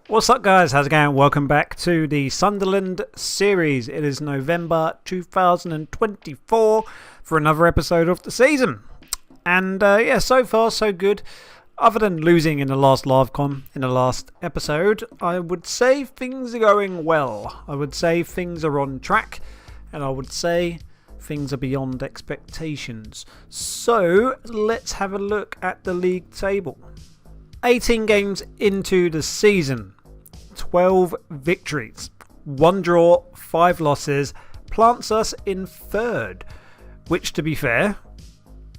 What's up, guys? How's it going? Welcome back to the Sunderland series. It is November 2024 for another episode of the season. And so far so good. Other than losing in the last LiveCon, in the last episode, I would say things are going well. I would say things are on track. And I would say things are beyond expectations. So let's have a look at the league table. 18 games into the season. 12 victories, 1 draw, 5 losses, plants us in third, which, to be fair,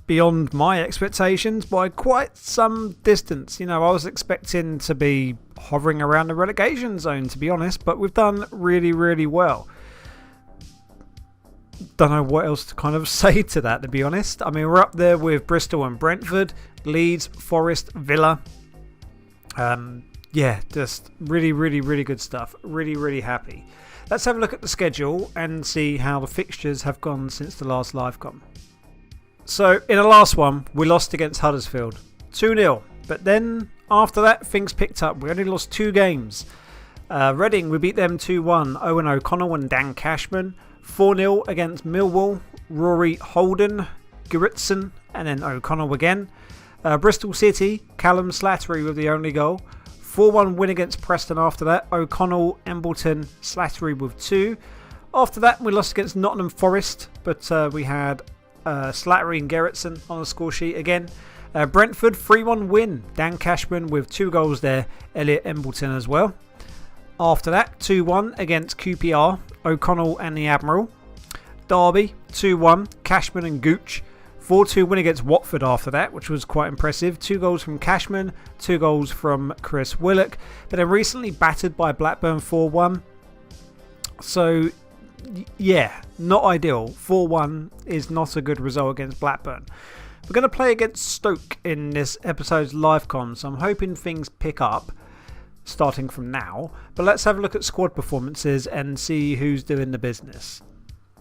beyond my expectations by quite some distance. I was expecting to be hovering around the relegation zone, to be honest, but we've done really, really well. Don't know what else to kind of say to that, to be honest. I mean, we're up there with Bristol and Brentford, Leeds, Forest, Villa. Just really, really, really good stuff. Really, really happy. Let's have a look at the schedule and see how the fixtures have gone since the last LiveCon. So, in the last one, we lost against Huddersfield. 2-0. But then, after that, things picked up. We only lost 2 games. Reading, we beat them 2-1. Owen O'Connell and Dan Cashman. 4-0 against Millwall. Rory Holden, Gerritsen, and then O'Connell again. Bristol City, Callum Slattery with the only goal. 4-1 win against Preston after that. O'Connell, Embleton, Slattery with 2. After that, we lost against Nottingham Forest, but we had Slattery and Gerritsen on the score sheet again. Brentford, 3-1 win. Dan Cashman with 2 goals there. Elliot Embleton as well. After that, 2-1 against QPR, O'Connell and the Admiral. Derby, 2-1, Cashman and Gooch. 4-2 win against Watford after that, which was quite impressive. 2 goals from Cashman, 2 goals from Chris Willock. But then recently battered by Blackburn 4-1. So, yeah, not ideal. 4-1 is not a good result against Blackburn. We're going to play against Stoke in this episode's LiveCon, so I'm hoping things pick up starting from now. But let's have a look at squad performances and see who's doing the business.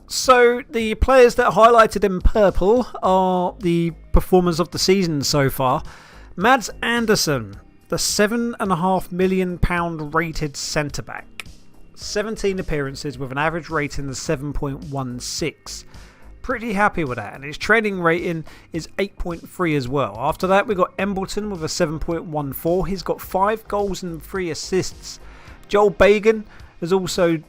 So, the players that are highlighted in purple are the performers of the season so far. Mads Andersen, the £7.5 million rated centre-back. 17 appearances with an average rating of 7.16. Pretty happy with that, and his training rating is 8.3 as well. After that, we've got Embleton with a 7.14. He's got 5 goals and 3 assists. Joel Bagan has also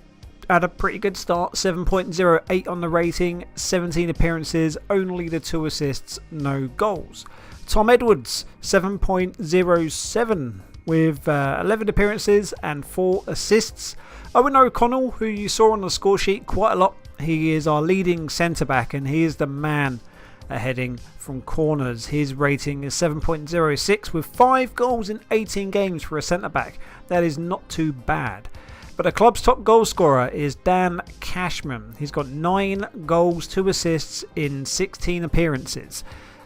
had a pretty good start, 7.08 on the rating, 17 appearances, only the 2 assists, no goals. Tom Edwards, 7.07 with 11 appearances and 4 assists. Owen O'Connell, who you saw on the score sheet quite a lot, he is our leading centre-back and he is the man heading from corners. His rating is 7.06 with 5 goals in 18 games for a centre-back. That is not too bad. But the club's top goal scorer is Dan Cashman. He's got 9 goals, 2 assists in 16 appearances.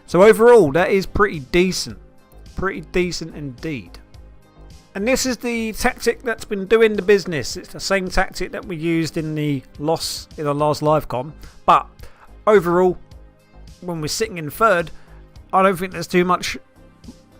So overall, that is pretty decent. Pretty decent indeed. And this is the tactic that's been doing the business. It's the same tactic that we used in the loss in the last LiveCon. But overall, when we're sitting in third, I don't think there's too much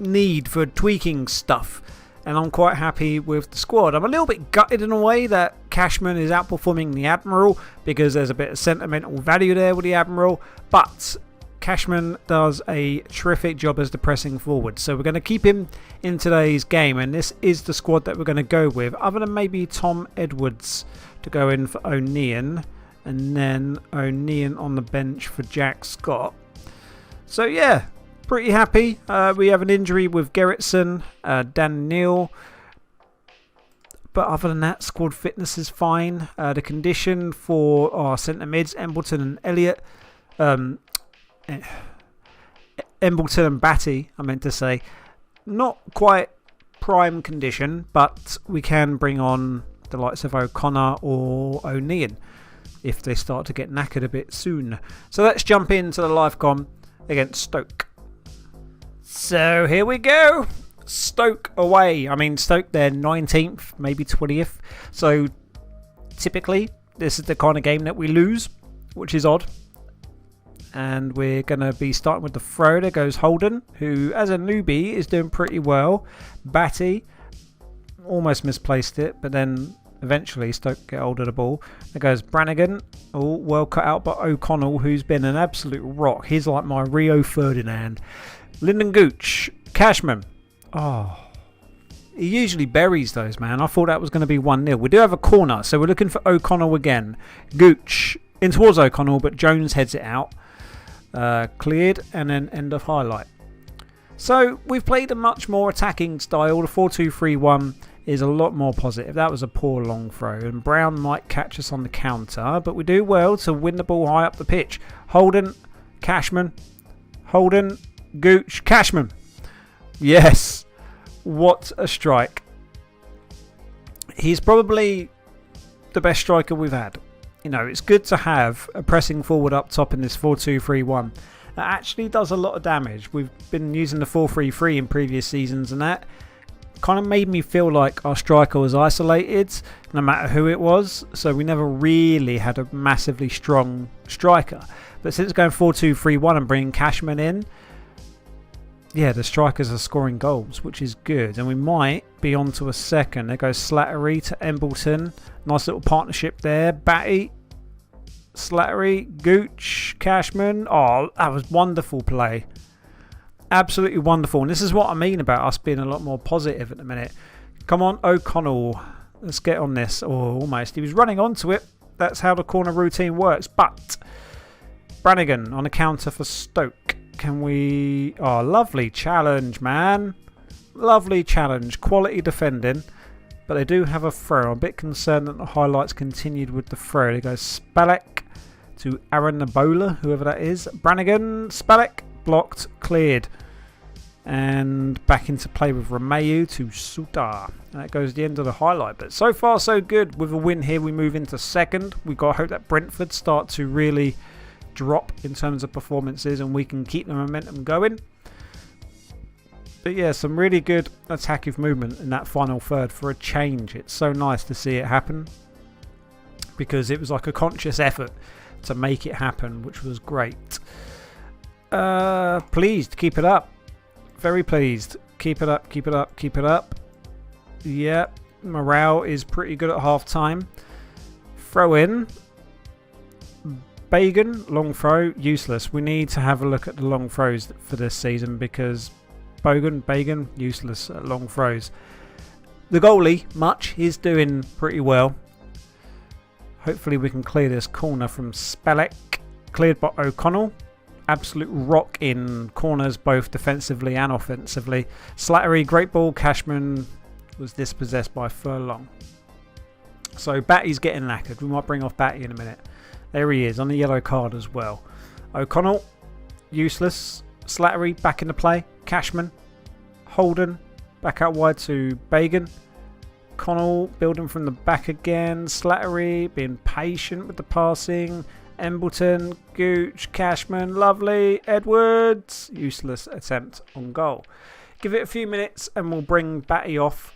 need for tweaking stuff. And I'm quite happy with the squad. I'm a little bit gutted in a way that Cashman is outperforming the Admiral because there's a bit of sentimental value there with the Admiral. But Cashman does a terrific job as the pressing forward. So we're going to keep him in today's game. And this is the squad that we're going to go with. Other than maybe Tom Edwards to go in for O'Neill. And then O'Neill on the bench for Jack Scott. So yeah. Pretty happy. We have an injury with Gerritsen, Dan Neal. But other than that, squad fitness is fine. The condition for our centre mids, Embleton and Elliott. Embleton and Batty, I meant to say. Not quite prime condition, but we can bring on the likes of O'Connor or O'Neill if they start to get knackered a bit soon. So let's jump into the LiveCon against Stoke. So here we go. Stoke away. I mean, Stoke, they're 19th, maybe 20th. So typically, this is the kind of game that we lose, which is odd. And we're going to be starting with the throw. There goes Holden, who, as a newbie, is doing pretty well. Batty, almost misplaced it, but then eventually Stoke get hold of the ball. There goes Brannigan. Oh, well cut out by O'Connell, who's been an absolute rock. He's like my Rio Ferdinand. Lyndon Gooch. Cashman. Oh, he usually buries those, man. I thought that was going to be 1-0. We do have a corner, so we're looking for O'Connell again. Gooch in towards O'Connell, but Jones heads it out. Cleared, and then end of highlight. So we've played a much more attacking style. The 4-2-3-1 is a lot more positive. That was a poor long throw, and Brown might catch us on the counter, but we do well to win the ball high up the pitch. Holden, Cashman, Holden, Gooch, Cashman. Yes, what a strike. He's probably the best striker we've had. You know, it's good to have a pressing forward up top in this 4-2-3-1. That actually does a lot of damage. We've been using the 4-3-3 in previous seasons, and that kind of made me feel like our striker was isolated no matter who it was, so we never really had a massively strong striker. But since going 4-2-3-1 and bringing Cashman in, yeah, the strikers are scoring goals, which is good, and we might be on to a second. There goes Slattery to Embleton. Nice little partnership there. Batty, Slattery, Gooch, Cashman. Oh, that was wonderful play. Absolutely wonderful. And this is what I mean about us being a lot more positive at the minute. Come on, O'Connell. Let's get on this. Oh, almost. He was running onto it. That's how the corner routine works. But Brannigan on a counter for Stoke. Can we... Oh, lovely challenge, man. Lovely challenge. Quality defending. But they do have a throw. I'm a bit concerned that the highlights continued with the throw. There goes Spalek to Aaron Nabola, whoever that is. Brannigan, Spalek, blocked, cleared. And back into play with Romeu to Suta. And that goes the end of the highlight. But so far, so good. With a win here, we move into second. We've got to hope that Brentford start to really drop in terms of performances and we can keep the momentum going. But yeah, some really good attacking movement in that final third for a change. It's so nice to see it happen because it was like a conscious effort to make it happen, which was great. Pleased, keep it up. Very pleased. Keep it up, keep it up, keep it up. Yep, morale is pretty good at half time. Throw in. Bagan, long throw, useless. We need to have a look at the long throws for this season because Bagan, useless at long throws. The goalie, Much, he's doing pretty well. Hopefully we can clear this corner from Spalek. Cleared by O'Connell. Absolute rock in corners, both defensively and offensively. Slattery, great ball. Cashman was dispossessed by Furlong. So Batty's getting knackered. We might bring off Batty in a minute. There he is on the yellow card as well. O'Connell, useless. Slattery back into play. Cashman, Holden, back out wide to Bagan. Connell building from the back again. Slattery being patient with the passing. Embleton, Gooch, Cashman, lovely. Edwards, useless attempt on goal. Give it a few minutes and we'll bring Batty off.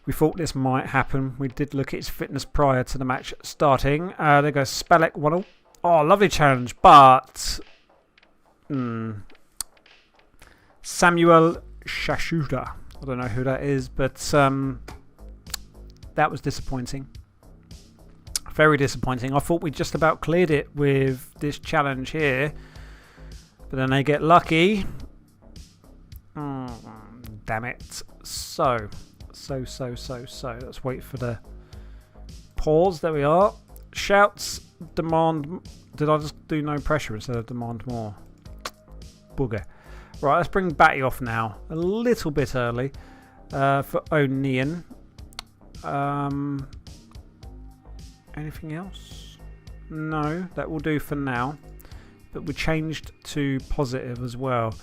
We thought this might happen. We did look at his fitness prior to the match starting. There goes Spalek 1-0. Oh, lovely challenge, but Samuel Shashuda. I don't know who that is, but that was disappointing. Very disappointing. I thought we just about cleared it with this challenge here, but then they get lucky. Damn it. So. Let's wait for the pause. There we are. Shouts, demand. Did I just do no pressure instead of demand more? Booger. Right, let's bring Batty off now. A little bit early for O'Neill. Anything else? No, that will do for now. But we changed to positive as well.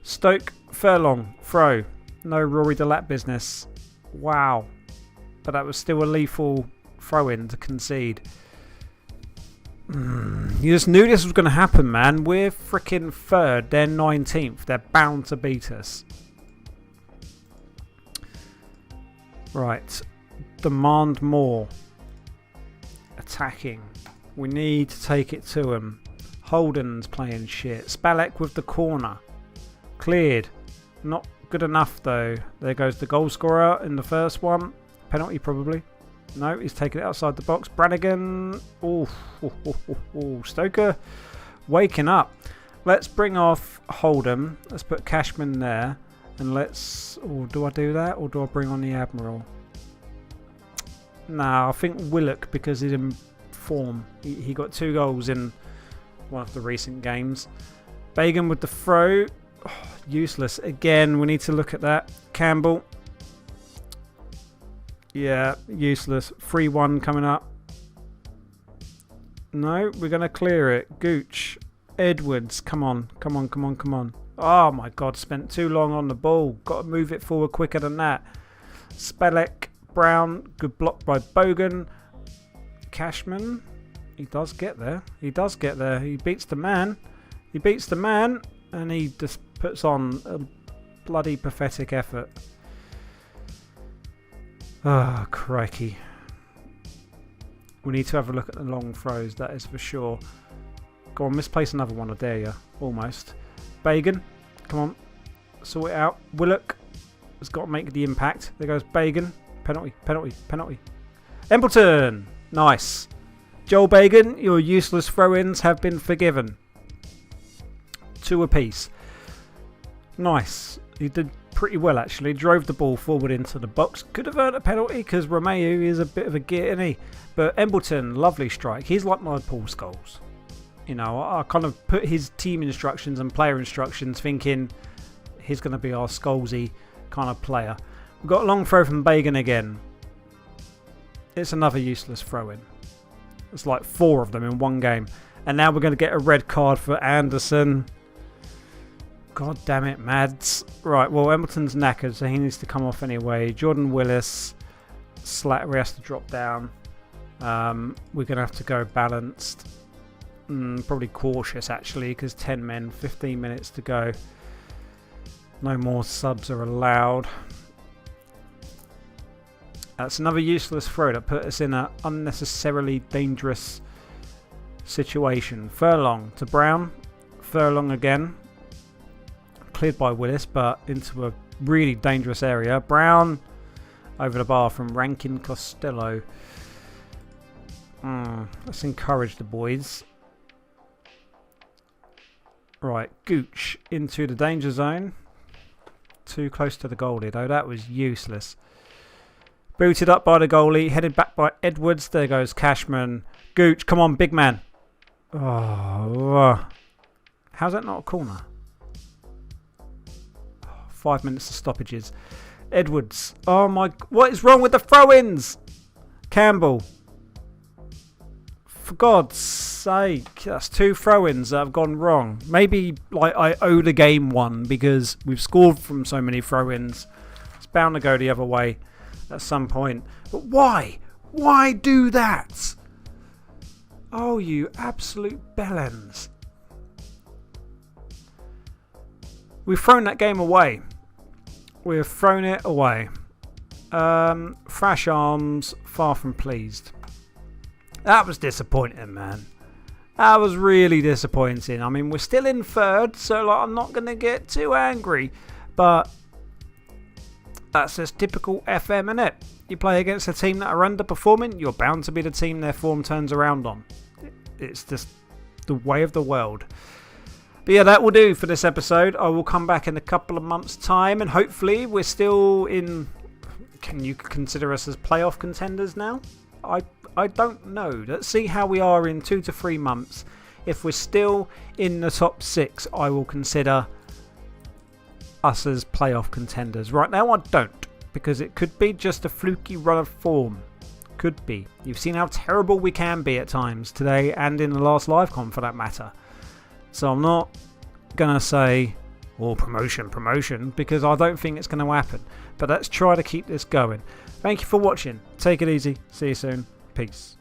Stoke, Furlong, throw. No Rory Delap business. Wow. But that was still a lethal throw-in to concede. You just knew this was going to happen, man. We're freaking third. They're 19th. They're bound to beat us. Right. Demand more. Attacking. We need to take it to him. Holden's playing shit. Spalek with the corner. Cleared. Not good enough though. There goes the goal scorer in the first one. Penalty probably. No, he's taken it outside the box. Brannigan. Oh, Stoker waking up. Let's bring off Hold'em. Let's put Cashman there. And let's... Oh, do I do that? Or do I bring on the Admiral? No, I think Willock, because he's in form. He got 2 goals in one of the recent games. Bagan with the throw. Oh, useless. Again, we need to look at that. Campbell. Yeah, useless. 3-1 coming up. No, we're going to clear it. Gooch. Edwards. Come on. Oh my god, spent too long on the ball. Got to move it forward quicker than that. Spelek. Brown. Good block by Bogan. Cashman. He does get there. He beats the man. And he just puts on a bloody pathetic effort. Ah, crikey. We need to have a look at the long throws, that is for sure. Go on, misplace another one, I dare you. Almost. Bagan, come on. Sort it out. Willock has got to make the impact. There goes Bagan. Penalty. Embleton! Nice. Joel Bagan, your useless throw-ins have been forgiven. 2 apiece. Nice. He did pretty well actually. Drove the ball forward into the box. Could have earned a penalty because Romeu is a bit of a git, isn't he? But Embleton, lovely strike. He's like my Paul Scholes. You know, I kind of put his team instructions and player instructions thinking he's going to be our Scholesy kind of player. We've got a long throw from Bagan again. It's another useless throw-in. It's like 4 of them in one game. And now we're going to get a red card for Anderson. God damn it, Mads. Right, well, Embleton's knackered, so he needs to come off anyway. Jordan Willis. Slattery has to drop down. We're going to have to go balanced. Probably cautious, actually, because 10 men, 15 minutes to go. No more subs are allowed. That's another useless throw that put us in an unnecessarily dangerous situation. Furlong to Brown. Furlong again. Cleared by Willis, but into a really dangerous area. Brown over the bar from Rankin Costello. Let's encourage the boys. Right, Gooch into the danger zone. Too close to the goalie though, that was useless. Booted up by the goalie, headed back by Edwards. There goes Cashman. Gooch, come on, big man. Oh, how's that not a corner? 5 minutes of stoppages. Edwards. Oh my, what is wrong with the throw-ins? Campbell. For God's sake, that's 2 throw-ins that have gone wrong. Maybe like I owe the game one because we've scored from so many throw-ins. It's bound to go the other way at some point. But why? Why do that? Oh, you absolute bellends. We've thrown that game away. We've thrown it away. Thrash Arms, far from pleased. That was disappointing, man. That was really disappointing. I mean, we're still in 3rd, so like, I'm not going to get too angry. But that's just typical FM, innit? You play against a team that are underperforming, you're bound to be the team their form turns around on. It's just the way of the world. But yeah, that will do for this episode. I will come back in a couple of months' time, and hopefully we're still in... Can you consider us as playoff contenders now? I don't know. Let's see how we are in 2 to 3 months. If we're still in the top 6, I will consider us as playoff contenders. Right now I don't, because it could be just a fluky run of form. Could be. You've seen how terrible we can be at times today and in the last LiveCon for that matter. So I'm not going to say, oh, promotion, because I don't think it's going to happen. But let's try to keep this going. Thank you for watching. Take it easy. See you soon. Peace.